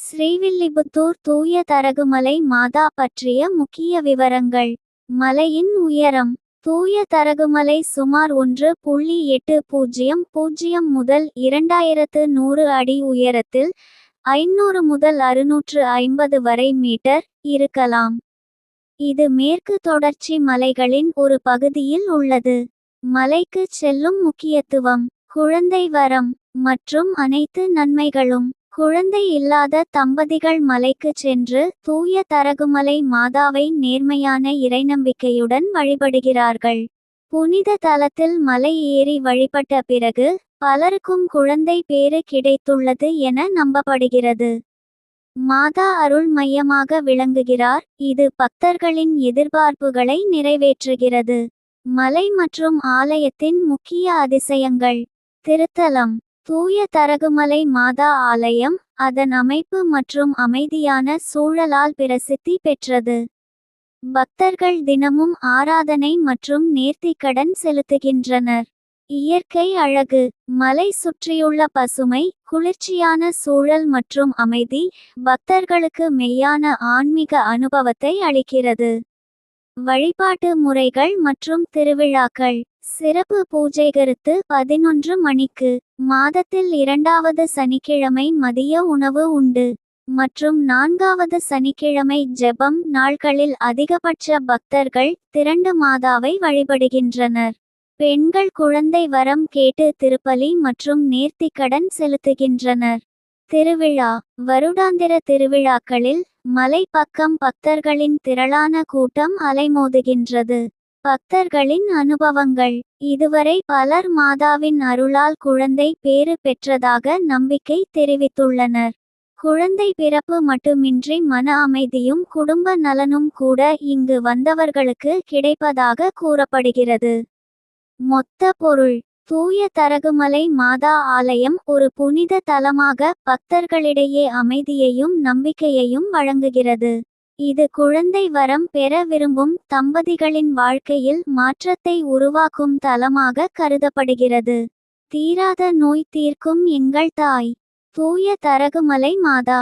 ஸ்ரீவில்லிபுத்தூர் தூய தரகுமலை மாதா பற்றிய முக்கிய விவரங்கள். மலையின் உயரம். தூய தரகுமலை சுமார் 1.800 முதல் 2100 அடி உயரத்தில் 500 முதல் 650 வரை மீட்டர் இருக்கலாம். இது மேற்கு தொடர்ச்சி மலைகளின் ஒரு பகுதியில் உள்ளது. மலைக்கு செல்லும் முக்கியத்துவம். குழந்தை வரம் மற்றும் அனைத்து நன்மைகளும். குழந்தை இல்லாத தம்பதிகள் மலைக்கு சென்று தூய தரகுமலை மாதாவை நேர்மையான இறைநம்பிக்கையுடன் வழிபடுகிறார்கள். புனித தலத்தில் மலை ஏறி வழிபட்ட பிறகு பலருக்கும் குழந்தை பேறு கிடைத்துள்ளது என நம்பப்படுகிறது. மாதா அருள் மையமாக விளங்குகிறார், இது பக்தர்களின் எதிர்பார்ப்புகளை நிறைவேற்றுகிறது. மலை மற்றும் ஆலயத்தின் முக்கிய அதிசயங்கள். திருத்தலம். தூய தரகுமலை மாதா ஆலயம் அதன் அமைப்பு மற்றும் அமைதியான சூழலால் பிரசித்தி பெற்றது. பக்தர்கள் தினமும் ஆராதனை மற்றும் நேர்த்திக்கடன் செலுத்துகின்றனர். இயற்கை அழகு. மலை சுற்றியுள்ள பசுமை, குளிர்ச்சியான சூழல் மற்றும் அமைதி பக்தர்களுக்கு மெய்யான ஆன்மீக அனுபவத்தை அளிக்கிறது. வழிபாட்டு முறைகள் மற்றும் திருவிழாக்கள். சிறப்பு பூஜை கருத்து 11 மணிக்கு. மாதத்தில் 2வது சனிக்கிழமை மதிய உணவு உண்டு மற்றும் 4வது சனிக்கிழமை ஜெபம் நாட்களில் அதிகபட்ச பக்தர்கள் திரண்டு மாதாவை வழிபடுகின்றனர். பெண்கள் குழந்தை வரம் கேட்டு திருப்பலி மற்றும் நேர்த்திக்கடன் செலுத்துகின்றனர். திருவிழா. வருடாந்திர திருவிழாக்களில் மலை பக்கம் பக்தர்களின் திரளான கூட்டம் அலைமோதுகின்றது. பக்தர்களின் அனுபவங்கள். இதுவரை பலர் மாதாவின் அருளால் குழந்தை பேறு பெற்றதாக நம்பிக்கை தெரிவித்துள்ளனர். குழந்தை பிறப்பு மட்டுமின்றி மன அமைதியும் குடும்ப நலனும் கூட இங்கு வந்தவர்களுக்கு கிடைப்பதாக கூறப்படுகிறது. மொத்த பொருள். தூய தரகுமலை மாதா ஆலயம் ஒரு புனித தலமாக பக்தர்களிடையே அமைதியையும் நம்பிக்கையையும் வழங்குகிறது. இது குழந்தை வரம் பெற விரும்பும் தம்பதிகளின் வாழ்க்கையில் மாற்றத்தை உருவாக்கும் தலமாக கருதப்படுகிறது. தீராத நோய் தீர்க்கும் எங்கள் தாய். தூய தரகுமலை மாதா.